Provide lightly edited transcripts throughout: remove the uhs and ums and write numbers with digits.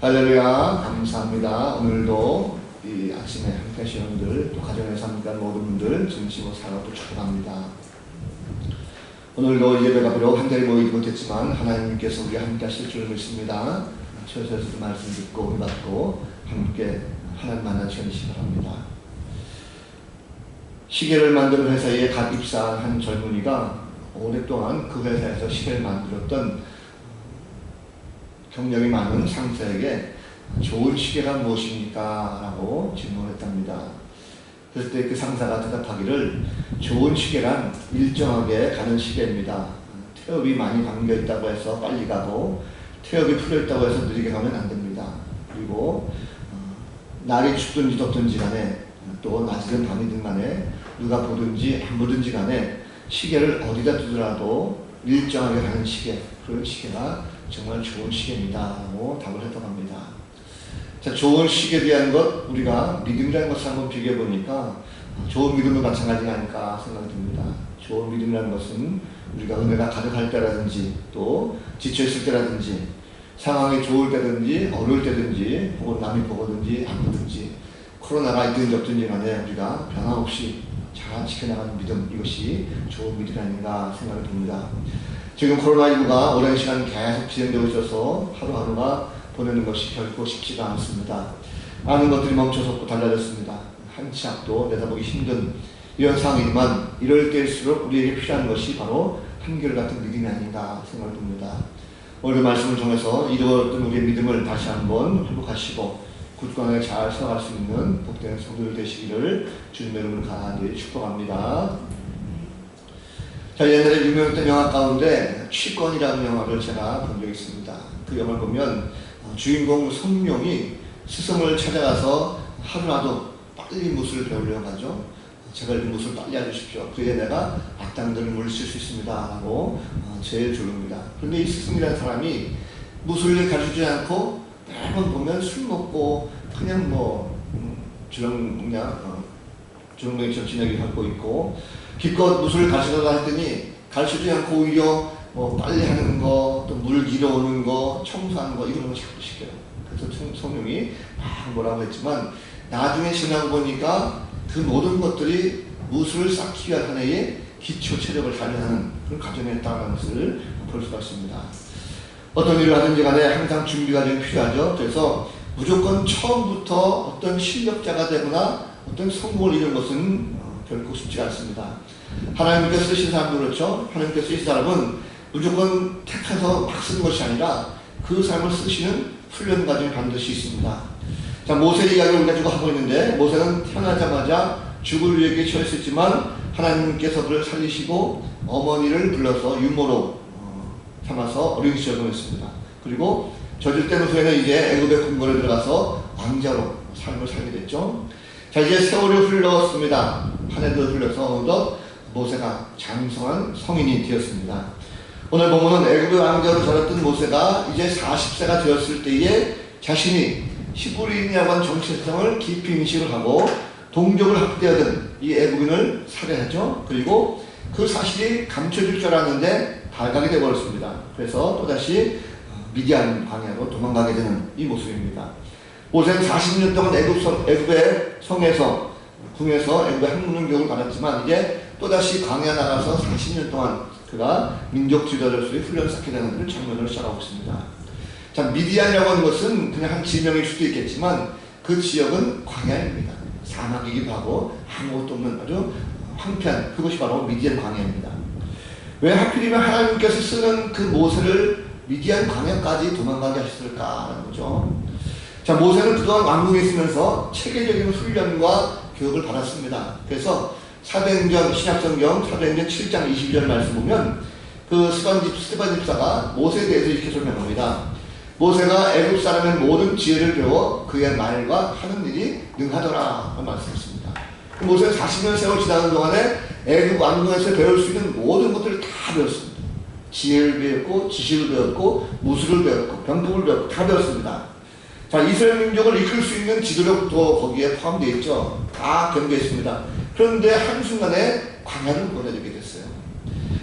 할렐루야, 감사합니다. 오늘도 이 아침에 함께 하신 여러분들, 또 가정에서 함께 하는 모든 분들 진심으로 사랑하고 축복합니다. 오늘도 예배가 비록 한자리 모이지 못했지만 하나님께서 우리와 함께 하실 줄 믿습니다. 처소에서도 말씀 듣고 은받고 함께 하나님 만난 시간이시기 바랍니다. 시계를 만드는 회사에 갓 입사한 한 젊은이가 오랫동안 그 회사에서 시계를 만들었던 경력이 많은 상사에게 좋은 시계가 무엇입니까? 라고 질문했답니다. 그럴 때 그 상사가 대답하기를 좋은 시계란 일정하게 가는 시계입니다. 태엽이 많이 담겨 있다고 해서 빨리 가고 태엽이 풀려 있다고 해서 느리게 가면 안 됩니다. 그리고 날이 춥든지 덥든지 간에 또 낮이든 밤이든 간에 누가 보든지 안 보든지 간에 시계를 어디다 두더라도 일정하게 가는 시계, 그런 시계가 정말 좋은 시계입니다 라고 답을 했다고 합니다. 자, 좋은 시계에 대한 것, 우리가 믿음이라는 것을 한번 비교해 보니까 좋은 믿음도 마찬가지가 아닐까 생각이 듭니다. 좋은 믿음이라는 것은 우리가 은혜가 가득할 때라든지 또 지쳐있을 때라든지 상황이 좋을 때든지 어려울 때든지 혹은 남이 보거든지 안 보든지 코로나가 있든지 없든지 간에 우리가 변함없이 잘 지켜나가는 믿음, 이것이 좋은 믿음이 아닌가 생각이 듭니다. 지금 코로나19가 오랜 시간 계속 진행되고 있어서 하루하루가 보내는 것이 결코 쉽지가 않습니다. 많은 것들이 멈춰섰고 달라졌습니다. 한 치 앞도 내다보기 힘든 이런 상황이지만 이럴 때일수록 우리에게 필요한 것이 바로 한결같은 믿음이 아닌가 생각이 듭니다. 오늘 말씀을 통해서 잃어버렸던 우리의 믿음을 다시 한번 회복하시고 굳건하게 잘 살아갈 수 있는 복된 성도들 되시기를 주님의 이름으로 간절히 축복합니다. 자, 옛날에 유명했던 영화 가운데 취권이라는 영화를 제가 본 적이 있습니다. 그 영화를 보면 주인공 성룡이 스승을 찾아가서 하루라도 빨리 무술을 배우려고 하죠. 제발 무술 빨리 알려주십시오. 그에 내가 악당들을 물리칠 수 있습니다 라고 제일 조릅니다. 그런데 이 스승이라는 사람이 무술을 가르치지 않고 매번 보면 술 먹고 그냥 주렁뱅이처럼 지내게 하고 있고 기껏 무술을 가르치다가 했더니 가르치지 않고 오히려 빨리 하는 거, 또 물 길어오는 거, 청소하는 거 이런 거 자꾸 시켜요. 그래서 성룡이 막 뭐라고 했지만 나중에 지나고 보니까 그 모든 것들이 무술을 쌓기 위한 하나의 기초 체력을 단련하는 그런 과정이었다는 것을 볼 수가 있습니다. 어떤 일을 하든지 간에 항상 준비가 좀 필요하죠. 그래서 무조건 처음부터 어떤 실력자가 되거나 어떤 성공을 이룬 것은 결코 쉽지 않습니다. 하나님께서 쓰신 사람도 그렇죠. 하나님께서 쓰신 사람은 무조건 택해서 막 쓰는 것이 아니라 그 사람을 쓰시는 훈련 과정이 반드시 있습니다. 자, 모세 이야기를 우리가 지금 하고 있는데 모세는 태어나자마자 죽을 위기에 처했었지만 하나님께서 그를 살리시고 어머니를 불러서 유모로 삼아서 어린 시절을 보냈습니다. 그리고 젖을 뗀 후에는 이제 애굽의 궁궐에 들어가서 왕자로 삶을 살게 됐죠. 자, 이제 세월이 흘렀습니다. 한 해도 흘러서 어느덧 모세가 장성한 성인이 되었습니다. 오늘 보면은 애굽의 왕자로 자랐던 모세가 이제 40세가 되었을 때에 자신이 히브리인이라고 하는 정체성을 깊이 인식을 하고 동족을 학대하던 이 애굽인을 살해하죠. 그리고 그 사실이 감춰질 줄 알았는데 발각이 되어버렸습니다. 그래서 또다시 미디안 광야로 도망가게 되는 이 모습입니다. 모세는 40년 동안 애굽의 성에서 궁에서 애굽의 학문교육을 받았지만 이제 또다시 광야 나가서 40년 동안 그가 민족 지도자로서의 훈련을 쌓게 되는 그런 장면을 시작하고 있습니다. 자, 미디안이라고 하는 것은 그냥 한 지명일 수도 있겠지만 그 지역은 광야입니다. 사막이기도 하고 아무것도 없는 아주 황폐한 그것이 바로 미디안 광야입니다. 왜 하필이면 하나님께서 쓰는 그 모세를 미디안 광야까지 도망가게 하셨을까라는 거죠. 자, 모세는 그동안 왕궁에 있으면서 체계적인 훈련과 교육을 받았습니다. 그래서 사도행전, 신약성경 사도행전 7장 22절 말씀 보면 그 스데반 집사가 모세에 대해서 이렇게 설명합니다. 모세가 애굽 사람의 모든 지혜를 배워 그의 말과 하는 일이 능하더라 라고 말씀했습니다. 모세는 40년 세월 지나는 동안에 애굽 왕궁에서 배울 수 있는 모든 것들을 다 배웠습니다. 지혜를 배웠고 지식을 배웠고 무술을 배웠고 병법을 배웠고 다 배웠습니다. 자, 이스라엘 민족을 이끌 수 있는 지도력도 거기에 포함되어 있죠. 다 겸비했습니다. 그런데 한순간에 광야를 보내주게 됐어요.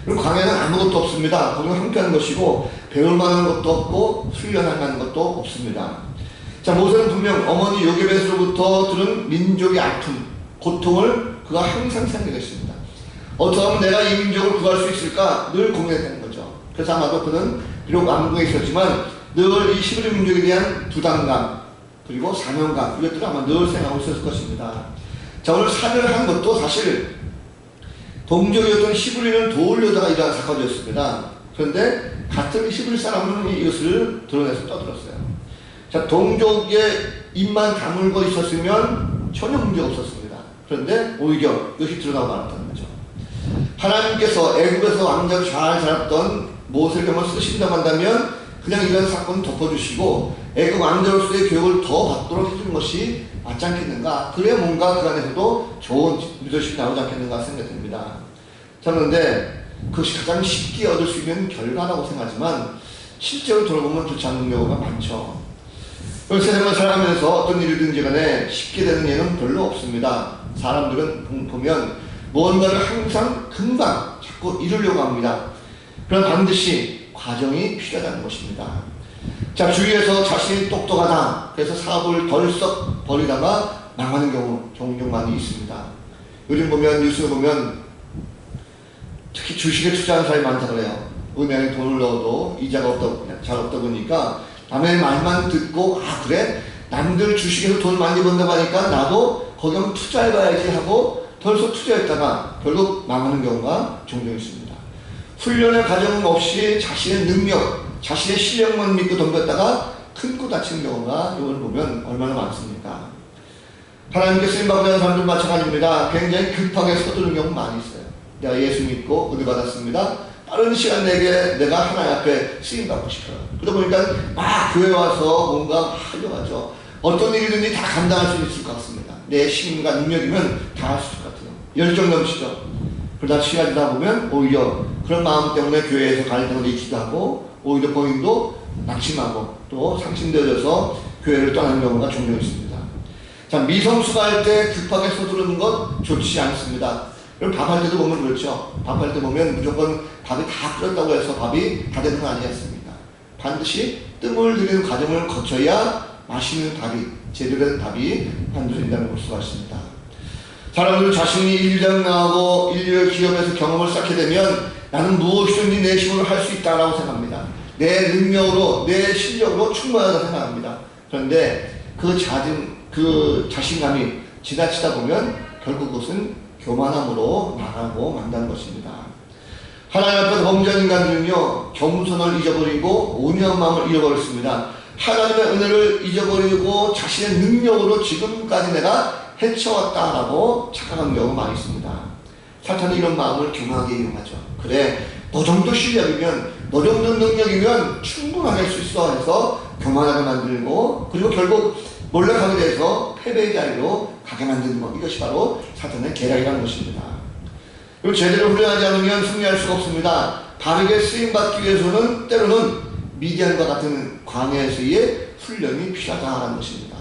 그리고 광야는 아무것도 없습니다. 거기는 황폐한 것이고 배울 만한 것도 없고 훈련할 만한 것도 없습니다. 자, 모세는 분명 어머니 요게벳으로부터 들은 민족의 아픔, 고통을 그가 항상 생각했습니다. 어떻게 하면 내가 이 민족을 구할 수 있을까 늘 고민했다는 거죠. 그래서 아마도 그는 비록 왕궁에 있었지만 늘 이 히브리 민족에 대한 부담감 그리고 사명감 이것들을 아마 늘 생각하고 있었을 것입니다. 자, 오늘 사별을 한 것도 사실 동족이었던 히브리를 도우려다가 일어난 사건이었습니다. 그런데 같은 히브리 사람은 이것을 드러내서 떠들었어요. 자, 동족의 입만 다물고 있었으면 전혀 문제가 없었습니다. 그런데 오히려 이것이 드러나고 말았다는 거죠. 하나님께서 애국에서 왕자로 잘 살았던 모세를 한번 쓰신다고 한다면 그냥 이런 사건을 덮어주시고 애국 왕자로서의 교육을 더 받도록 해주는 것이 맞지 않겠는가. 그래야 뭔가 그 안에서도 좋은 리더십이 나오지 않겠는가 생각이 듭니다. 자, 그런데 그것이 가장 쉽게 얻을 수 있는 결과라고 생각하지만 실제로 돌아보면 그렇지 않는 경우가 많죠. 세상을 살아가면서 어떤 일이든지 간에 쉽게 되는 예는 별로 없습니다. 사람들은 보면 무언가를 항상 금방 자꾸 이루려고 합니다. 그러나 반드시 과정이 필요하다는 것입니다. 자, 주위에서 자신이 똑똑하다 그래서 사업을 덜썩 벌이다가 망하는 경우 종종 많이 있습니다. 요즘 보면 뉴스를 보면 특히 주식에 투자하는 사람이 많다 그래요. 은행에 돈을 넣어도 이자가 잘 없다 보니까 남의 말만 듣고 아 그래? 남들 주식에서 돈 많이 번다고 하니까 나도 거기 한번 투자해봐야지 하고 덜썩 투자했다가 결국 망하는 경우가 종종 있습니다. 훈련의 과정 없이 자신의 능력, 자신의 실력만 믿고 덤볐다가 큰코 다치는 경우가 이걸 보면 얼마나 많습니까? 하나님께 쓰임받고 있는 사람들 마찬가지입니다. 굉장히 급하게 서두르는 경우 많이 있어요. 내가 예수 믿고 은혜 받았습니다. 빠른 시간 내게 내가 하나님 앞에 쓰임받고 싶어요. 그러다 보니까 막 교회 와서 뭔가 하려고 하죠. 어떤 일이든지 다 감당할 수 있을 것 같습니다. 내 힘과 능력이면 다 할 수 있을 것 같아요. 열정 넘치죠. 그러다 시간 지나다 보면 오히려 그런 마음 때문에 교회에서 갈등을 일으키기도 하고 오히려 본인도 낙심하고 또 상심되어져서 교회를 떠나는 경우가 종종 있습니다. 자, 미성수가 할 때 급하게 서두르는 것 좋지 않습니다. 그럼 밥할 때도 보면 그렇죠. 밥할 때 보면 무조건 밥이 다 끓였다고 해서 밥이 다 되는 건 아니지 않습니까? 반드시 뜸을 들이는 과정을 거쳐야 맛있는 밥이, 제대로 된 밥이 만들어진다는 볼 수가 있습니다. 사람들 자신이 일장 나가고 인류의 기업에서 경험을 쌓게 되면 나는 무엇이든지 내 힘으로 할 수 있다라고 생각합니다. 내 능력으로, 내 실력으로 충분하다고 생각합니다. 그런데 그 자신감이 지나치다 보면 결국 그것은 교만함으로 나가고 만다는 것입니다. 하나님 앞에서 범죄한 인간들은요, 겸손을 잊어버리고 온유한 마음을 잃어버렸습니다. 하나님의 은혜를 잊어버리고 자신의 능력으로 지금까지 내가 해쳐왔다라고 착각하는 경우가 많이 있습니다. 사탄은 이런 마음을 교만하게 이용하죠. 그래, 너 정도 실력이면, 너 정도 능력이면 충분하게 할 수 있어 해서 교만하게 만들고, 그리고 결국 몰락하게 돼서 패배의 자리로 가게 만드는 것. 이것이 바로 사탄의 계략이라는 것입니다. 그리고 제대로 훈련하지 않으면 승리할 수가 없습니다. 바르게 쓰임받기 위해서는 때로는 미디안과 같은 광야에서의 훈련이 필요하다는 것입니다.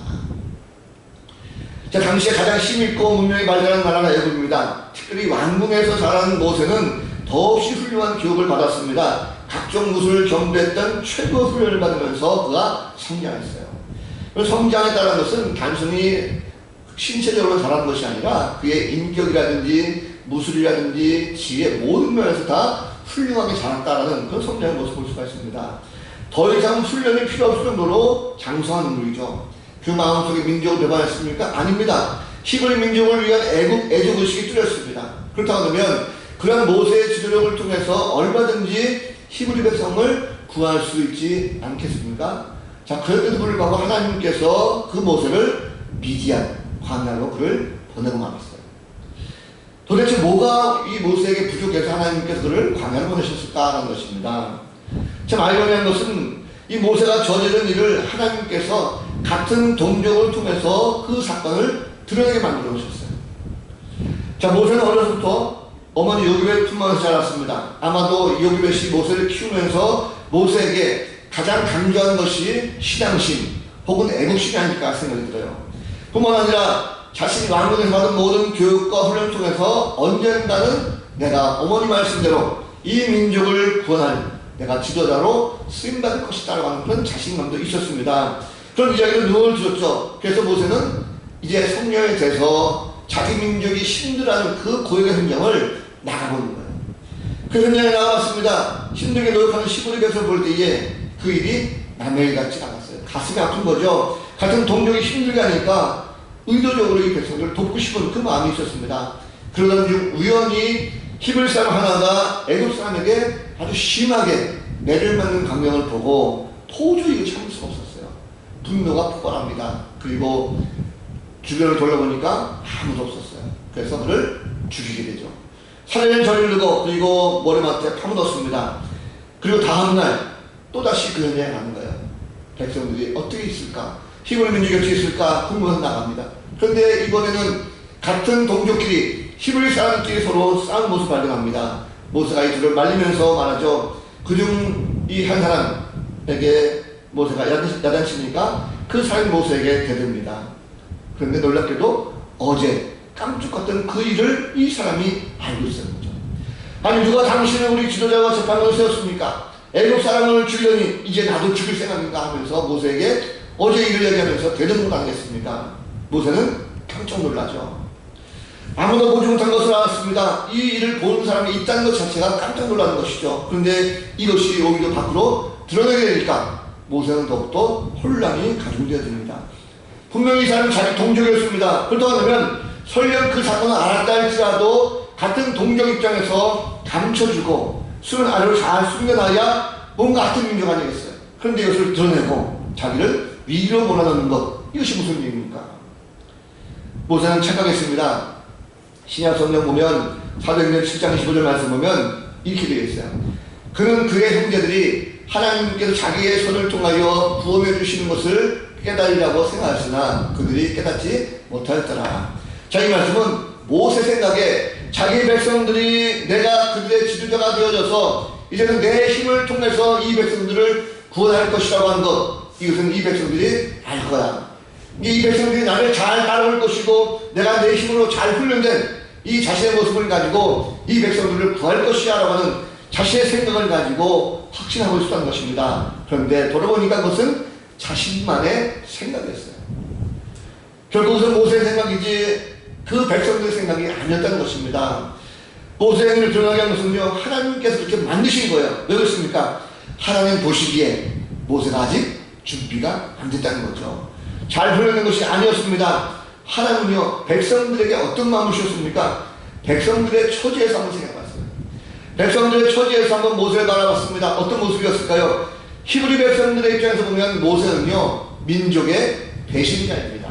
자, 당시에 가장 힘있고 문명이 발달한 나라가 애국입니다. 특별히 왕궁에서 자란 모세는 더없이 훌륭한 교육을 받았습니다. 각종 무술을 겸비했던 최고 훈련을 받으면서 그가 성장했어요. 성장에 따른 것은 단순히 신체적으로 자라는 것이 아니라 그의 인격이라든지 무술이라든지 지혜 모든 면에서 다 훌륭하게 자랐다라는 그런 성장의 모습을 볼 수가 있습니다. 더 이상 훈련이 필요 없을 정도로 장성한 인물이죠. 그 마음속에 민족을 배반했습니까? 아닙니다. 히브리 민족을 위한 애국의식이 뚜렷습니다. 그렇다고 하면 그런 모세의 지도력을 통해서 얼마든지 히브리 백성을 구할 수 있지 않겠습니까? 자, 그런데도 불구하고 하나님께서 그 모세를 미디안 광야로 그를 보내고 말았어요. 도대체 뭐가 이 모세에게 부족해서 하나님께서 그를 광야로 보내셨을까라는 것입니다. 참 아이러니한 것은 이 모세가 저지른 일을 하나님께서 같은 동족을 통해서 그 사건을 드러내게 만들어 오셨어요. 자, 모세는 어려서부터 어머니 요기벳 품안에서 자랐습니다. 아마도 요기벳이 모세를 키우면서 모세에게 가장 강조한 것이 신앙심 혹은 애국심이 아닐까 생각이 들어요. 뿐만 아니라 자신이 왕궁에서 받은 모든 교육과 훈련을 통해서 언젠가는 내가 어머니 말씀대로 이 민족을 구원할 내가 지도자로 쓰임받을 것이다 라고 하는 그런 자신감도 있었습니다. 그런 이야기를 늘 들었죠. 그래서 모세는 이제 성령에 대해서 자기 민족이 힘들어하는 그 고역의 환경을 나가보는 거예요. 그 현장에 나가봤습니다. 힘들게 노력하는 시골의 백성을 볼 때에 그 일이 남의 일 같지 않았어요. 가슴이 아픈 거죠. 같은 동족이 힘들게 하니까 의도적으로 이 백성들을 돕고 싶은 그 마음이 있었습니다. 그러던 중 우연히 히브리 사람 하나가 애굽 사람에게 아주 심하게 매를 맞는 광경을 보고 도저히 이거 참을 수가 없었어요. 분노가 폭발합니다. 그리고 주변을 돌아보니까 아무도 없었어요. 그래서 그를 죽이게 되죠. 살해는 저리르고 그리고 머리맡에 파묻었습니다. 그리고 다음날 또다시 그 현장에 가는 거예요. 백성들이 어떻게 있을까? 히브리 민족이 어떻게 있을까? 궁금해서 나갑니다. 그런데 이번에는 같은 동족끼리 히브리 사람끼리 서로 싸운 모습을 발견합니다. 모세가 이 둘을 말리면서 말하죠. 그중 이 한 사람에게 모세가 야단치니까 그 사람이 모세에게 대듭니다. 그런데 놀랍게도 어제 깜짝같던 그 일을 이 사람이 알고 있었는 거죠. 아니 누가 당신을 우리 지도자와 재판관을 세웠습니까? 애굽 사람을 죽이려니 이제 나도 죽일 생각인가 하면서 모세에게 어제 일을 얘기하면서 대등을 당했습니다. 모세는 깜짝 놀라죠. 아무도 보지 못한 것을 알았습니다. 이 일을 보는 사람이 있다는 것 자체가 깜짝 놀라는 것이죠. 그런데 이것이 오히려 밖으로 드러나게 되니까 모세는 더욱더 혼란이 가중되어 듭니다. 분명히 이 사람은 자기 동족이었습니다. 그렇다고 하면 설령 그 사건을 알았다 할지라도 같은 동족 입장에서 감춰주고 수면 아래로 잘 숨겨놔야 뭔가 같은 민족 아니겠어요. 그런데 이것을 드러내고 자기를 위로 몰아넣는 것, 이것이 무슨 일입니까? 모세는 착각했습니다. 신약 성경 보면 사도행전 7장 15절 말씀 보면 이렇게 되어 있어요. 그는 그의 형제들이 하나님께서 자기의 손을 통하여 구원해 주시는 것을 깨달으려고 생각했으나 그들이 깨닫지 못하였더라. 자, 이 말씀은 모세 생각에 자기 백성들이 내가 그들의 지도자가 되어져서 이제는 내 힘을 통해서 이 백성들을 구원할 것이라고 한 것, 이것은 이 백성들이 알 거야. 이 백성들이 나를 잘 따라올 것이고 내가 내 힘으로 잘 훈련된 이 자신의 모습을 가지고 이 백성들을 구할 것이야 라고 하는 자신의 생각을 가지고 확신하고 있었던 것입니다. 그런데 돌아보니까 그것은 자신만의 생각이었어요. 결국은 모세의 생각이지 그 백성들의 생각이 아니었다는 것입니다. 모세의 행위를 드러나게 한 것은요, 하나님께서 그렇게 만드신 거예요. 왜 그렇습니까? 하나님 보시기에 모세가 아직 준비가 안 됐다는 거죠. 잘 훈련된 것이 아니었습니다. 하나님은요, 백성들에게 어떤 마음을 주셨습니까? 백성들의 처지에서 한번 생각해봤어요. 백성들의 처지에서 한번 모세를 바라봤습니다. 어떤 모습이었을까요? 히브리 백성들의 입장에서 보면 모세는요, 민족의 배신자입니다.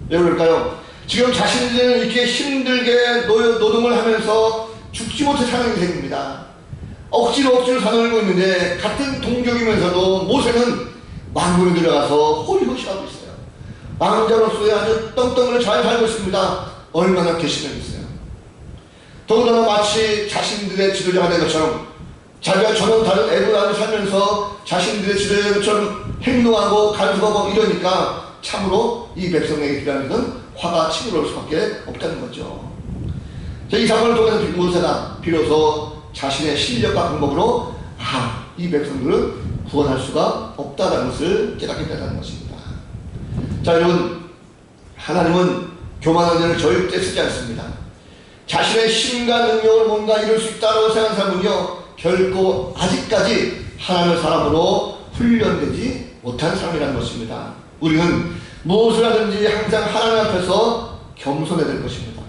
왜 그럴까요? 지금 자신들은 이렇게 힘들게 노동을 하면서 죽지 못해 사는 인생입니다. 억지로 사놀고 있는데 같은 동족이면서도 모세는 왕궁에 들어가서 호리호시하고 있어요. 왕자로서의 아주 떵떵을 잘 살고 있습니다. 얼마나 괘씸하겠어요. 더군다나 마치 자신들의 지도자가 된 것처럼 자기가 전혀 다른 애국 안에 살면서 자신들의 지도자인 것처럼 행동하고 간섭하고 이러니까 참으로 이 백성에게 필요한 것은 화가 치밀어 올 수밖에 없다는 거죠. 자, 이 사건을 통해서 모세가 비로소 자신의 실력과 방법으로 이 백성들은 구원할 수가 없다는 것을 깨닫게 된다는 것입니다. 자, 여러분, 하나님은 교만한 자를 절대 쓰지 않습니다. 자신의 힘과 능력으로 뭔가 이룰 수 있다고 생각하는 사람은요, 결코 아직까지 하나님의 사람으로 훈련되지 못한 사람이라는 것입니다. 우리는 무엇을 하든지 항상 하나님 앞에서 겸손해야 될 것입니다.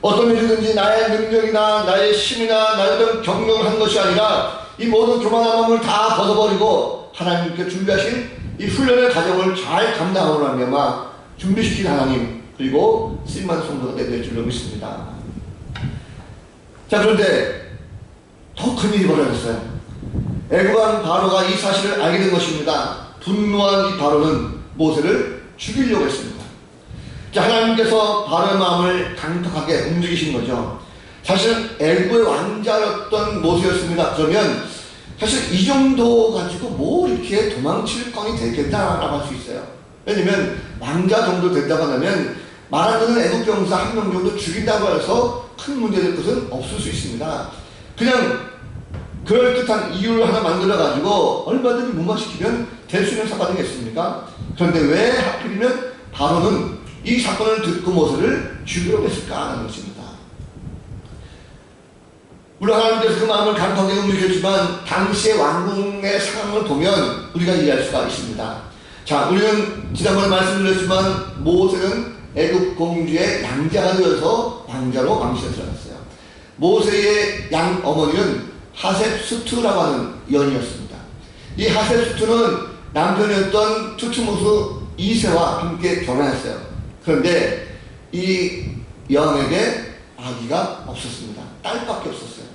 어떤 일이든지 나의 능력이나 나의 힘이나 나의 어떤 경력을 한 것이 아니라 이 모든 교만한 마음을 다 벗어버리고 하나님께 준비하신 이 훈련의 과정을 잘 감당하고 나면 준비시킨 하나님, 그리고 쓰임받은 성도가 될 줄로 믿습니다. 자, 그런데 더 큰 일이 벌어졌어요. 애국왕 바로가 이 사실을 알게 된 것입니다. 분노한 이 바로는 모세를 죽이려고 했습니다. 자, 하나님께서 바로의 마음을 강력하게 움직이신 거죠. 사실은 애국의 왕자였던 모세였습니다. 그러면 사실 이 정도 가지고 뭐 이렇게 도망칠 꽝이 되겠다라고 할 수 있어요. 왜냐면 왕자 정도 된다고 하면 말 안 듣는 애국 병사 한 명 정도 죽인다고 해서 큰 문제될 것은 없을 수 있습니다. 그냥 그럴듯한 이유를 하나 만들어가지고 얼마든지 무마시키면 될 수 있는 사건이 되겠습니까? 그런데 왜 하필이면 바로는 이 사건을 듣고 모세를 죽이려고 했을까 하는 것입니다. 물론 하나님께서 그 마음을 강하게 움직였지만 당시의 왕궁의 상황을 보면 우리가 이해할 수가 있습니다. 자, 우리는 지난번에 말씀드렸지만 모세는 애굽 공주의 양자가 되어서 왕자로 왕실에 들어갔어요. 모세의 양 어머니는 하셉수트라고 하는 여인이었습니다. 이 하셉수트는 남편이었던 투트모스 2세와 함께 결혼했어요. 그런데 이 여왕에게 아기가 없었습니다. 딸밖에 없었어요.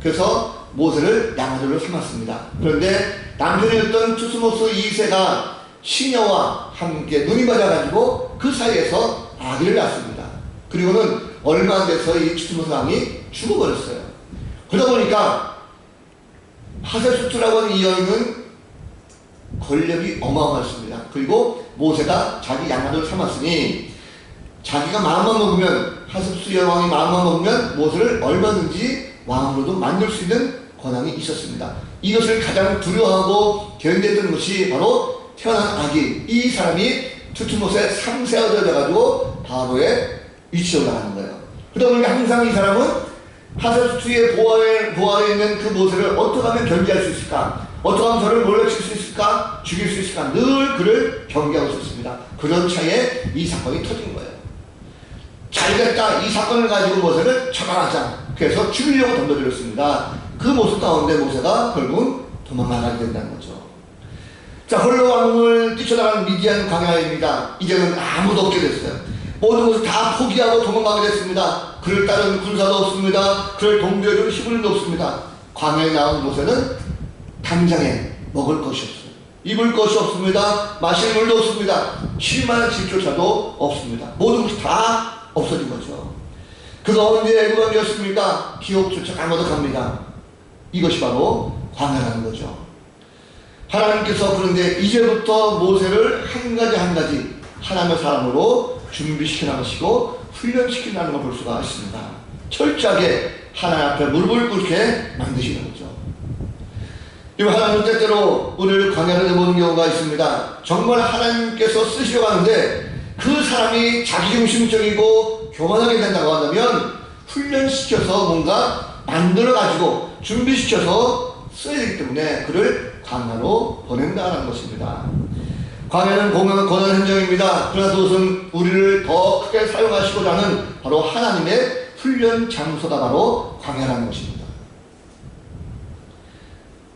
그래서 모세를 양아들로 삼았습니다. 그런데 남편이었던 투트모스 2세가 시녀와 함께 눈이 맞아가지고 그 사이에서 아기를 낳습니다. 그리고는 얼마 안 돼서 이 투트모스 왕이 죽어버렸어요. 그러다 보니까 하셉수트라고 하는 이 여인은 권력이 어마어마했습니다. 그리고 모세가 자기 양아들을 삼았으니 자기가 마음만 먹으면, 하셉수트 여왕이 마음만 먹으면 모세를 얼마든지 왕으로도 만들 수 있는 권한이 있었습니다. 이것을 가장 두려워하고 견뎠던 것이 바로 태어난 아기, 이 사람이 투트모스의 3세가 되어가지고 바로의 위치에 올라가는 거예요. 그러다 보니까 항상 이 사람은 하셉수트의 보아에 있는 그 모세를 어떻게 하면 견제할 수 있을까? 어떻게 하면 저를 몰라칠 수 있을까? 죽일 수 있을까? 늘 그를 경계하고 있었습니다. 그런 차에 이 사건이 터진 거예요. 잘됐다. 이 사건을 가지고 모세를 처방하자. 그래서 죽이려고 덤벼들었습니다. 그 모습 가운데 모세가 결국 도망가게 된다는 거죠. 자, 홀로 왕궁을 뛰쳐나간 미디안 광야입니다. 이제는 아무도 없게 됐어요. 모든 것을 다 포기하고 도망가게 됐습니다. 그를 따르는 군사도 없습니다. 그를 동조해줄 힘은 없습니다. 광야에 나온 모세는 당장에 먹을 것이 없어요. 입을 것이 없습니다. 마실 물도 없습니다. 쉴만한 집조차도 없습니다. 모든 것이 다 없어진 거죠. 그가 언제 애굽왕이었습니까? 기억조차 까마득합니다. 이것이 바로 광야라는 거죠. 하나님께서 그런데 이제부터 모세를 한 가지 하나님의 사람으로 준비시켜 나가시고 훈련시킨다는 걸 볼 수가 있습니다. 철저하게 하나님 앞에 무릎을 꿇게 만드시는 거죠. 이 하나님은 때때로 우리를 광야로 내보는 경우가 있습니다. 정말 하나님께서 쓰시려고 하는데 그 사람이 자기중심적이고 교만하게 된다고 한다면 훈련시켜서 뭔가 만들어가지고 준비시켜서 써야 되기 때문에 그를 광야로 보낸다는 것입니다. 광야는 공허한 고난 현장입니다. 그러나 그것은 우리를 더 크게 사용하시고자 하는 바로 하나님의 훈련 장소가 바로 광야라는 것입니다.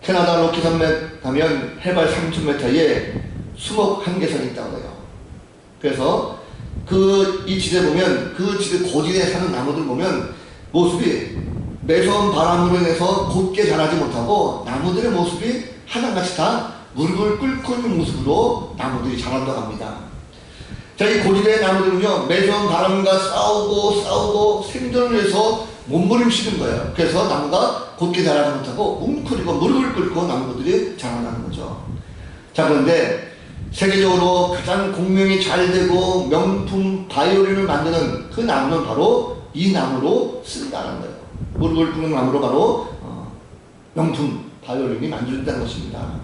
캐나다 로키 산맥 가면 해발 3,000m에 수목 한계선이 있다고 해요. 그래서 이 지대 보면 그 지대 고지대에 사는 나무들 보면 모습이 매서운 바람으로 인해서 곧게 자라지 못하고 나무들의 모습이 하나같이 다 무릎을 꿇고 있는 모습으로 나무들이 자란다고 합니다. 자, 이 고지대의 나무들은요, 매서운 바람과 싸우고 생존을 위해서 몸부림치는 거예요. 그래서 나무가 곧게 자라지 못하고 웅크리고 무릎을 꿇고 나무들이 자라나는 거죠. 자, 그런데 세계적으로 가장 공명이 잘 되고 명품 바이올린을 만드는 그 나무는 바로 이 나무로 쓴다는 거예요. 무릎을 꿇는 나무로 바로 명품 바이올린이 만들어진다는 것입니다.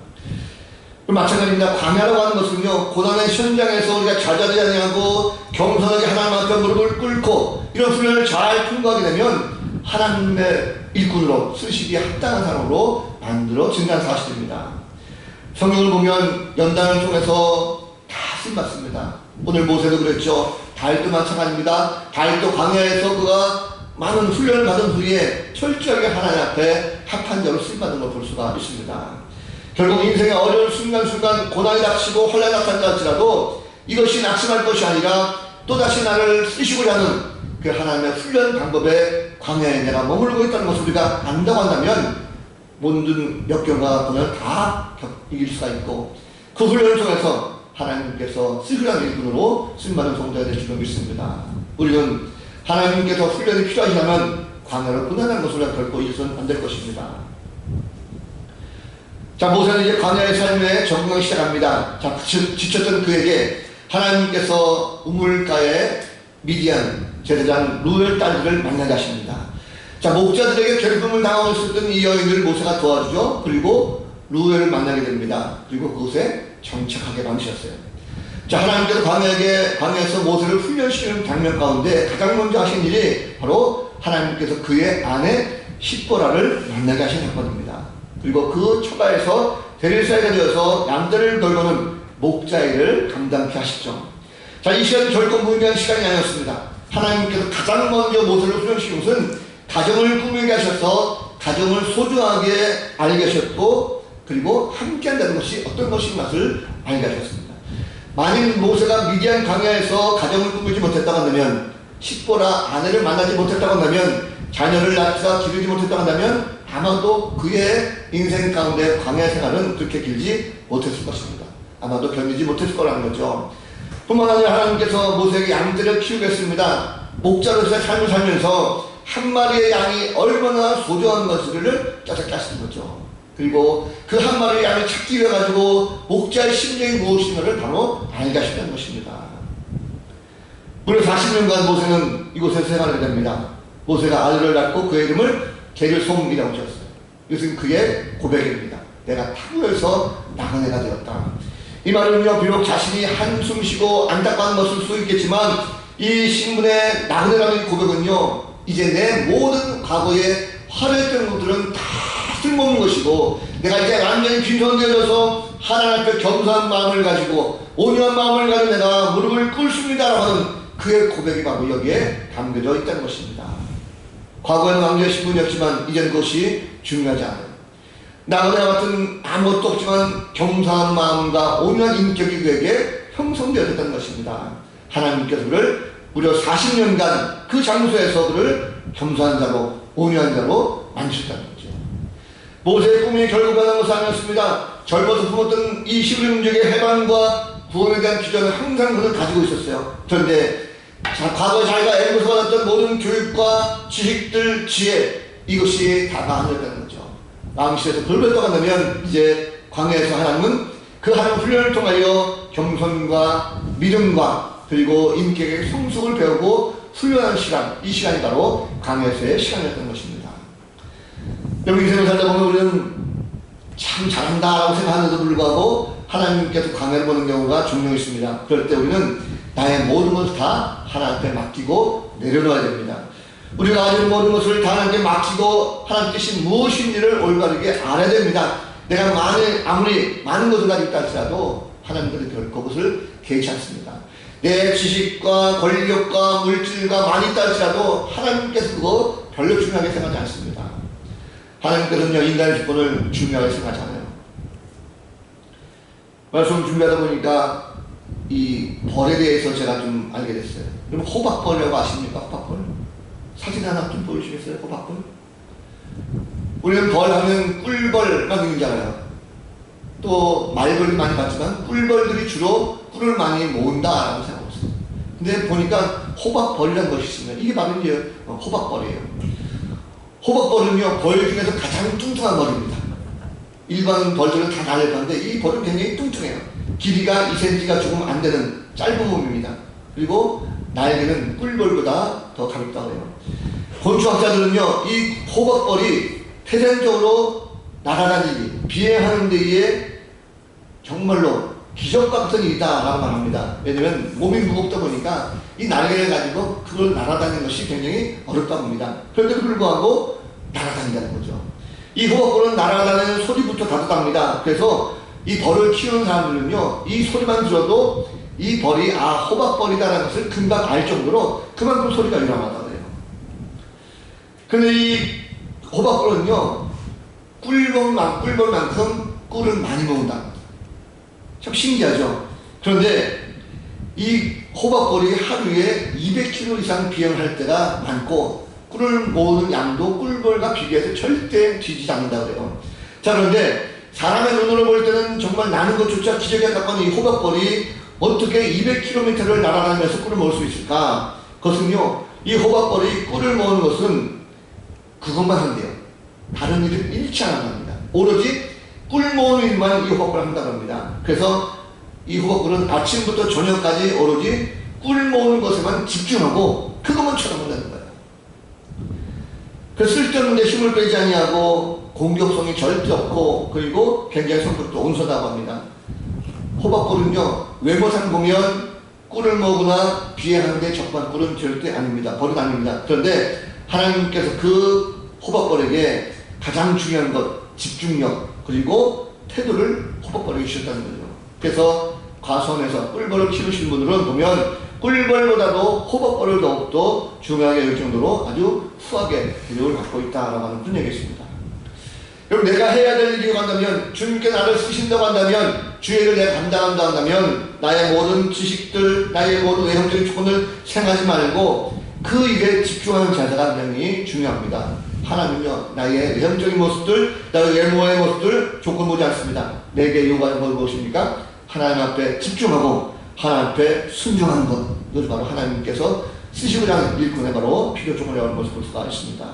마찬가지입니다. 광야라고 하는 것은요, 고난의 현장에서 우리가 자자지 아니하고 겸손하게 하나님 앞에 무릎을 꿇고 이런 훈련을 잘 통과하게 되면 하나님의 일꾼으로 쓰시기에 합당한 사람으로 만들어진다는 사실입니다. 성경을 보면 연단을 통해서 다 쓰임받습니다. 오늘 모세도 그랬죠. 다윗도 마찬가지입니다. 다윗도 광야에서 그가 많은 훈련을 받은 후에 철저하게 하나님 앞에 합한 자로 쓰임받은 걸 볼 수가 있습니다. 결국 인생의 어려운 순간순간 고난이 닥치고 환난이 나타난다 할지라도 이것이 낙심할 것이 아니라 또다시 나를 쓰시고자 하는 그 하나님의 훈련 방법에 광야에 내가 머물고 있다는 것을 우리가 안다고 한다면 모든 역경과 고난을 다 이길 수가 있고 그 훈련을 통해서 하나님께서 쓰시라는 일꾼으로 쓰임받은 성도가 될 줄 믿습니다. 우리는 하나님께서 훈련이 필요하시다면 광야를 고난하는 것을 결코 잊어서는 안 될 것입니다. 자, 모세는 이제 광야의 삶에 적응하기 시작합니다. 자, 지쳤던 그에게 하나님께서 우물가에 미디안 제사장 루엘 딸들을 만나게 하십니다. 자, 목자들에게 괴롭힘을 당하고 있었던 이 여인들을 모세가 도와주죠. 그리고 루엘을 만나게 됩니다. 그리고 그곳에 정착하게 만드셨어요. 자, 하나님께서 광야에서 모세를 훈련시키는 장면 가운데 가장 먼저 하신 일이 바로 하나님께서 그의 아내 십보라를 만나게 하신 사건입니다. 그리고 그 초가에서 대리사회가 되어서 양떼를 돌보는 목자 일을 감당케 하시죠. 자, 이 시간은 결코 무의미한 시간이 아니었습니다. 하나님께서 가장 먼저 모세를 훈련시킨 것은 가정을 꾸미게 하셔서 가정을 소중하게 알게 하셨고, 그리고 함께 한다는 것이 어떤 것인 맛을 알게 하셨습니다. 만일 모세가 미디안 광야에서 가정을 꾸미지 못했다고 한다면, 십보라 아내를 만나지 못했다고 한다면, 자녀를 낳기가 기르지 못했다고 한다면 아마도 그의 인생 가운데 광야 생활은 그렇게 길지 못했을 것입니다. 아마도 견디지 못했을 거라는 거죠. 뿐만 아니라 하나님께서 모세에게 양떼를 키우겠습니다. 목자로서의 삶을 살면서 한 마리의 양이 얼마나 소중한 것을 깨닫게 하시는 거죠. 그리고 그 한 마리의 양을 찾기 위해 가지고 목자의 심정이 무엇인가를 바로 알게 하신다는 것입니다. 무려 40년간 모세는 이곳에서 생활하게 됩니다. 모세가 아들을 낳고 그의 이름을 게르솜이라고 지었어요. 이것은 그의 고백입니다. 내가 타국에서 나그네가 되었다. 이 말은요, 비록 자신이 한숨 쉬고 안타까운 것일 수 있겠지만 이 신분의 나그네라는 고백은요, 이제 내 모든 과거에 화려했던 것들은 다 쓸모없는 것이고 내가 이제 완전히 빈손되어져서 하나님 앞에 겸손한 마음을 가지고 온유한 마음을 가지고 내가 무릎을 꿇습니다라고 하는 그의 고백이 바로 여기에 담겨져 있다는 것입니다. 과거에는 왕조의 신분이었지만 이제는 그것이 중요하지 않아요. 나그네와 같은 아무것도 없지만 겸손한 마음과 온유한 인격이 그에게 형성되어졌다는 것입니다. 것입니다. 하나님께서 그를 무려 40년간 그 장소에서 그를 겸손한 자로, 온유한 자로 만드셨다는 거죠. 모세의 꿈이 결국 변한 것은 아니었습니다. 젊어서 품었던 이 히브리 민족의 해방과 구원에 대한 비전을 항상 그는 가지고 있었어요. 그런데 과거 자기가 애굽에서 받았던 모든 교육과 지식들, 지혜, 이것이 다가 아니었다는 거죠. 왕실에서 돌을 떠간다면 이제 광야에서 하나님은 그 하나님 훈련을 통하여 겸손과 믿음과 그리고 인격의 성숙을 배우고 훈련하는 시간, 이 시간이 바로 광야에서의 시간이었던 것입니다. 여러분, 인생을 살다 보면 우리는 참 잘한다라고 생각하는데도 불구하고 하나님께서 광야를 보는 경우가 종종 있습니다. 그럴 때 우리는 나의 모든 것을 다 하나님 앞에 맡기고 내려놓아야 됩니다. 우리가 가진 모든 것을 다 하나님께 맡기고 하나님 뜻이 무엇인지를 올바르게 알아야 됩니다. 내가 아무리 많은 것을 가지고 있다 할지라도 하나님께서 결코 그것을 개의치 않습니다. 내 지식과 권력과 물질과 많이 있다 할지라도 하나님께서 그거 별로 중요하게 생각하지 않습니다. 하나님께서는요, 인간의 주권을 중요하게 생각하지 않아요. 말씀을 준비하다 보니까 이 벌에 대해서 제가 좀 알게 됐어요. 여러분, 호박벌이라고 아십니까? 호박벌? 사진 하나 좀 보여주시겠어요? 호박벌? 우리는 벌 하면 꿀벌만 있는잖아요. 또 말벌도 많이 봤지만 꿀벌들이 주로 꿀을 많이 모은다라고 생각하고 있어요. 근데 보니까 호박벌이라는 것이 있습니다. 이게 바로 이제 호박벌이에요. 호박벌은요, 벌 중에서 가장 뚱뚱한 벌입니다. 일반 벌들은 다 날릴 건데 이 벌은 굉장히 뚱뚱해요. 길이가 2cm가 조금 안 되는 짧은 몸입니다. 그리고 날개는 꿀벌보다 더 가볍다고 해요. 곤충학자들은요, 이 호박벌이 태생적으로 날아다니기, 비행하는 데에 정말로 기적 같은 일이다라고 말합니다. 왜냐면 몸이 무겁다 보니까 이 날개를 가지고 그걸 날아다니는 것이 굉장히 어렵다고 합니다. 그런데도 불구하고 날아다닌다는 거죠. 이 호박벌은 날아다니는 소리부터 다르답니다. 그래서 이 벌을 키우는 사람들은요, 이 소리만 들어도 이 벌이 호박벌이다라는 것을 금방 알 정도로 그만큼 소리가 유명하다고 해요. 근데 이 호박벌은요, 꿀벌만큼 꿀을 많이 모은다. 참 신기하죠. 그런데 이 호박벌이 하루에 200kg 이상 비행을 할 때가 많고 꿀을 모으는 양도 꿀벌과 비교해서 절대 뒤지지 않는다고 해요. 자, 그런데 사람의 눈으로 볼 때는 정말 나는 것조차 기적에 가까운 이 호박벌이 어떻게 200km를 날아다니면서 꿀을 모을 수 있을까? 그것은요, 이 호박벌이 꿀을 모으는 것은 그것만 한대요. 다른 일을 잃지 않는답니다. 오로지 꿀 모으는 일만 이 호박벌을 한다고 합니다. 그래서 이 호박벌은 아침부터 저녁까지 오로지 꿀 모으는 것에만 집중하고 그것만 쳐다본다는 거예요. 그 쓸데없는데 힘을 빼지 아니하고 공격성이 절대 없고 그리고 굉장히 성격도 온순하다고 합니다. 호박벌은요 외모상 보면 꿀을 먹으나 비행하는데 적합한 꿀은 절대 아닙니다. 벌은 아닙니다. 그런데 하나님께서 그 호박벌에게 가장 중요한 것 집중력 그리고 태도를 호박벌에게 주셨다는 거죠. 그래서 과수원에서 꿀벌을 키우시는 분들은 보면 꿀벌보다도 호박벌을 더욱더 중요하게 여길 정도로 아주 후하게 대접을 받고 있다라고 하는 그런 얘기였습니다. 여러분 내가 해야 될 일이 간다면 주님께 나를 쓰신다고 한다면 주의 일을 내가 감당한다 한다면 나의 모든 지식들 나의 모든 외형적인 조건을 생각하지 말고 그 일에 집중하는 자세가 굉장히 중요합니다. 하나님은요 나의 외형적인 모습들 나의 외모의 모습들 조건 보지 않습니다. 내게 요구하는 걸 무엇입니까? 하나님 앞에 집중하고 하나님 앞에 순종하는 것 이것이 바로 하나님께서 쓰시고자 하는 일꾼의 바로 필요 조건이라는 것을 볼 수가 있습니다.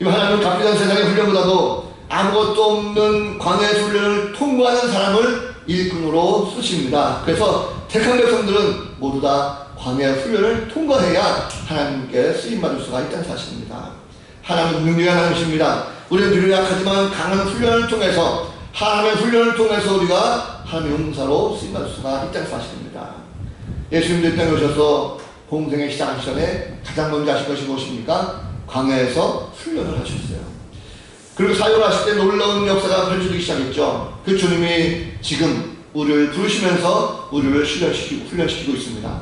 하나님은 값비싼 세상의 훈련보다도 아무것도 없는 광야의 훈련을 통과하는 사람을 일꾼으로 쓰십니다. 그래서 택한 백성들은 모두 다 광야의 훈련을 통과해야 하나님께 쓰임받을 수가 있다는 사실입니다. 하나님은 능력의 하나님이십니다. 우리는 유약하지만 강한 훈련을 통해서 하나님의 훈련을 통해서 우리가 하나님의 용사로 쓰임받을 수가 있다는 사실입니다. 예수님도 이 땅에 오셔서 공생의 시작하기 전에 가장 먼저 하신 것이 무엇입니까? 광야에서 훈련을 하셨어요. 그리고 사역을 하실 때 놀라운 역사가 펼쳐지기 시작했죠. 그 주님이 지금 우리를 부르시면서 우리를 훈련시키고 있습니다.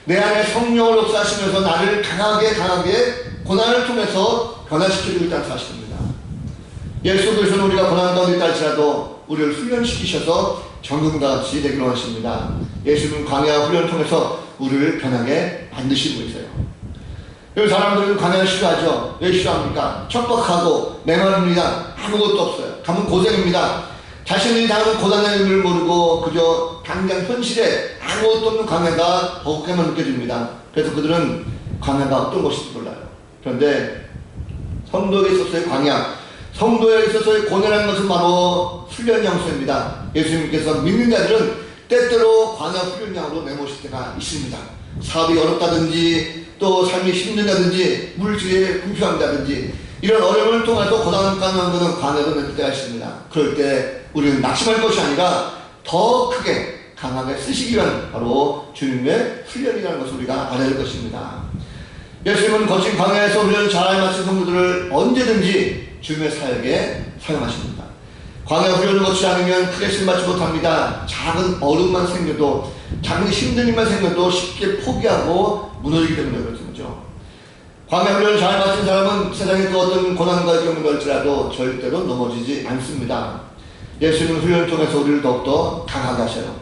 내 안에 성령을 역사하시면서 나를 강하게 고난을 통해서 변화시켜주고 있다는 사실입니다. 예수 그리스도는 우리가 고난 가운데 있다 할지라도 우리를 훈련시키셔서 정금과 같이 되기로 하십니다. 예수님은 광야 훈련을 통해서 우리를 변하게 만드시고 있어요. 여기 사람들은 광야를 싫어하죠. 왜 싫어합니까? 척박하고 메마릅니다. 아무것도 없어요. 가면 고생입니다. 자신이 당하는 고난의 의미를 모르고 그저 당장 현실에 아무것도 없는 광야가 더욱게만 느껴집니다. 그래서 그들은 광야가 어떤 것인지 몰라요. 그런데 성도에 있어서의 광야, 성도에 있어서의 고난이라는 것은 바로 훈련 장소입니다. 예수님께서 믿는 자들은 때때로 광야 훈련장으로 내모실 때가 있습니다. 사업이 어렵다든지 또 삶이 힘든다든지 물질이 불평한다든지 이런 어려움을 통해서 고난을 가는 것은 광야로 낼 때가 있습니다. 그럴 때 우리는 낙심할 것이 아니라 더 크게 강하게 쓰시기 위한 바로 주님의 훈련이라는 것을 우리가 알아야 할 것입니다. 예수님은 거친 광야에서 훈련을 잘 마친 성도들을 언제든지 주님의 사역에 사용하십니다. 광야 훈련을 거치지 않으면 크게 쓰임받지 못합니다. 작은 어려움만 생겨도 작은 힘든 일만 생겨도 쉽게 포기하고 무너지기 때문에 그렇죠. 광야 훈련을 잘 마친 사람은 세상에 그 어떤 고난과 경험을 할지라도 절대로 넘어지지 않습니다. 예수님 훈련을 통해서 우리를 더욱더 강하게 하셔요.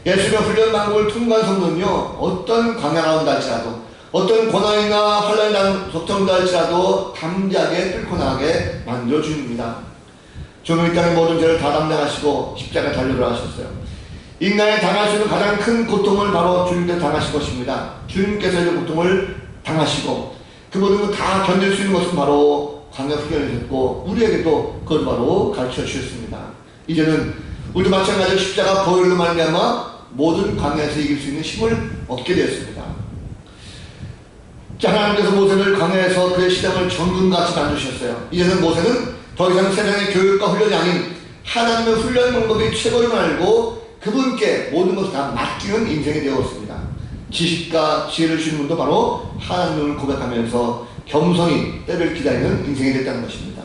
예수님의 훈련 방법을 통과한 성도는요 어떤 광야가 온다 할지라도 어떤 고난이나 환란이 닥쳐온다 할지라도 담대하게 뚫고 나가게 만들어줍니다. 주님은 이 땅의 모든 죄를 다 담당하시고 십자가에 달려 들어가셨어요. 인간이 당할 수 있는 가장 큰 고통을 바로 주님께서 당하신 것입니다. 주님께서 이 고통을 당하시고 그 모든 걸 다 견딜 수 있는 것은 바로 광야 훈련이셨고 우리에게도 그걸 바로 가르쳐 주셨습니다. 이제는 우리도 마찬가지로 십자가 보혈로 말미암아 모든 광야에서 이길 수 있는 힘을 얻게 되었습니다. 하나님께서 모세를 광야에서 그의 시장을 정금같이 만드셨어요. 이제는 모세는 더 이상 세상의 교육과 훈련이 아닌 하나님의 훈련 방법이 최고임을 알고 그분께 모든 것을 다 맡기는 인생이 되었습니다. 지식과 지혜를 주신 분도 바로 하나님을 고백하면서 겸손히 때를 기다리는 인생이 됐다는 것입니다.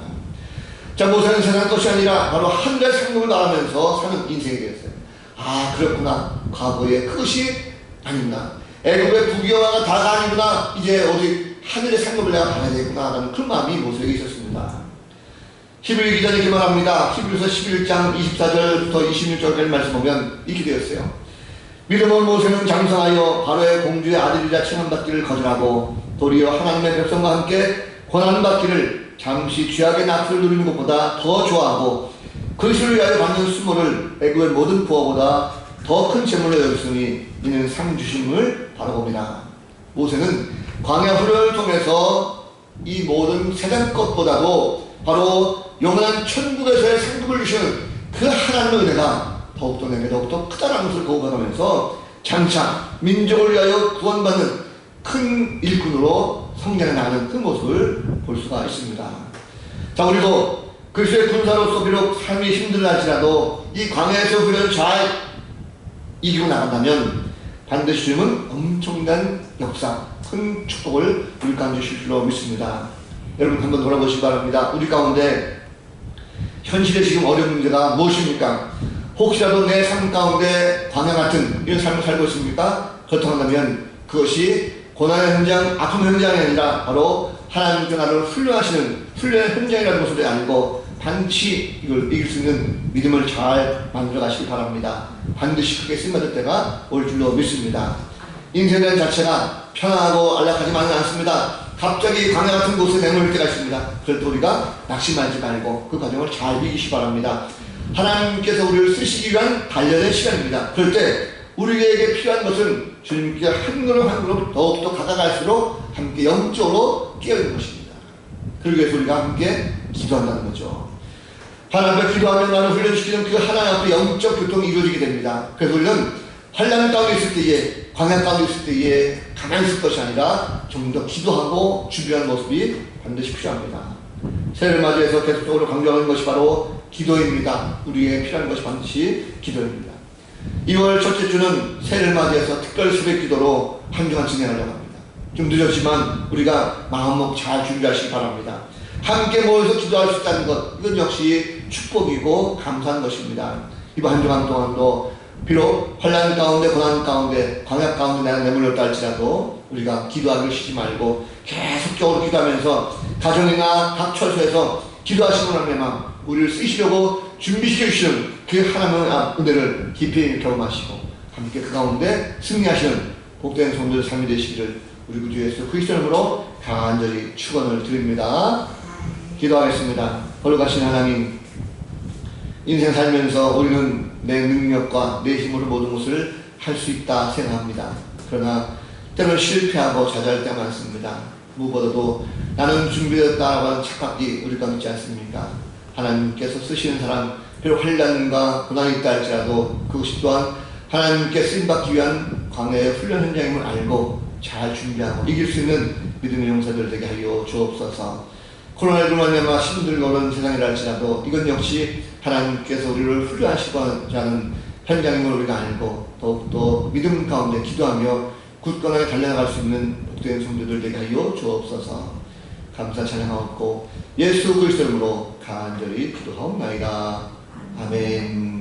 자, 모세는 세상 것이 아니라 바로 하늘의 상급을 말하면서 사는 인생이 되었어요. 아, 그렇구나. 과거에 그것이 아니구나. 애굽의 부귀영화가 다가 아니구나. 이제 어디 하늘의 상급을 내가 받아야 되구나. 라는 그런 마음이 모세에게 있었습니다. 히브리 기자는 이렇게 말합니다. 히브리서 11장 24절부터 26절까지 말씀 보면 이렇게 되었어요. 믿음은 모세는 장성하여 바로의 공주의 아들이라 칭함받기를 거절하고 도리어 하나님의 백성과 함께 고난받기를 잠시 죄악의 낙수를 누리는 것보다 더 좋아하고 그리스도를 위하여 받는 수모를 애굽의 모든 부하보다 더 큰 재물로 여겼으니 이는 상 주심을 바라봅니다. 모세는 광야 훈련을 통해서 이 모든 세상 것보다도 바로 영원한 천국에서의 상급을 주시는 그 하나님의 은혜가 더욱더 내게 더욱더 크다라는 것을 고백하면서 장차 민족을 위하여 구원받는 큰 일꾼으로 성장해 나가는 그 모습을 볼 수가 있습니다. 자, 우리도 그리스도의 군사로서 비록 삶이 힘들할지라도 이 광야에서 우리를 잘 이기고 나간다면 반드시 주님은 엄청난 역사, 큰 축복을 우리 가운데 주실 줄로 믿습니다. 여러분 한번 돌아보시기 바랍니다. 우리 가운데 현실에 지금 어려운 문제가 무엇입니까? 혹시라도 내 삶 가운데 광야 같은 이런 삶을 살고 있습니까? 그렇다고 한다면 그것이 고난의 현장, 아픔 현장이 아니라 바로 하나님께 나를 훈련하시는 훈련의 현장이라는 것을 알고 반드시 이걸 이길 수 있는 믿음을 잘 만들어 가시기 바랍니다. 반드시 크게 쓰임받을 때가 올 줄로 믿습니다. 인생이라는 자체가 편안하고 안락하지만은 않습니다. 갑자기 광야 같은 곳에 내몰릴 때가 있습니다. 그럴 때 우리가 낙심하지 말고 그 과정을 잘 이기시기 바랍니다. 하나님께서 우리를 쓰시기 위한 단련의 시간입니다. 그럴 때 우리에게 필요한 것은 주님께 한 걸음 한 걸음 더욱더 가까갈수록 함께 영적으로 깨어있는 것입니다. 그러기 위해서 우리가 함께 기도한다는 거죠. 하나님 앞에 기도하면 나를 훈련시키는 그 하나님 앞에 영적 교통이 이루어지게 됩니다. 그래서 우리는 환난 가운데 있을 때에, 광야 가운데 있을 때에 가만히 있을 것이 아니라 좀 더 기도하고 준비하는 모습이 반드시 필요합니다. 새해를 맞이해서 계속적으로 강조하는 것이 바로 기도입니다. 우리에게 필요한 것이 반드시 기도입니다. 2월 첫째 주는 새해를 맞이해서 특별 수백 기도로 한 주간 진행하려고 합니다. 좀 늦었지만 우리가 마음먹 잘 준비하시기 바랍니다. 함께 모여서 기도할 수 있다는 것, 이건 역시 축복이고 감사한 것입니다. 이번 한 주간 동안도 비록 환난 가운데, 고난 가운데, 광야 가운데 내가 내몰렸다 할지라도 우리가 기도하기를 쉬지 말고 계속적으로 기도하면서 가정이나 각 처소에서 기도하시는 하나님의 마음, 우리를 쓰시려고 준비시켜 주시는 그 하나님의 은혜를 깊이 경험하시고 함께 그 가운데 승리하시는 복된 성도의 삶이 되시기를 우리 구주 예수 그리스도 이름으로 간절히 축원을 드립니다. 기도하겠습니다. 거룩하신 하나님, 인생 살면서 우리는 내 능력과 내 힘으로 모든 것을 할 수 있다 생각합니다. 그러나 때로는 실패하고 좌절할 때가 많습니다. 무엇보다도 나는 준비되었다라고 하는 착각이 우리 가운데 있지 않습니까? 하나님께서 쓰시는 사람, 비록 환난과 고난이 있다 할지라도 그것이 또한 하나님께 쓰임받기 위한 광야의 훈련 현장임을 알고 잘 준비하고 이길 수 있는 믿음의 용사들 되게 하여 주옵소서. 코로나19로 말미암아 힘들고는 세상이라 할지라도 이건 역시 하나님께서 우리를 훈련하시고자 하는 현장임을 우리가 알고 더욱더 믿음 가운데 기도하며 굳건하게 달려나갈 수 있는 복된 성도들 되게 하여 주옵소서. 감사 찬양하옵고 예수 그리스도 이름으로 간절히 기도하옵나이다. 아멘.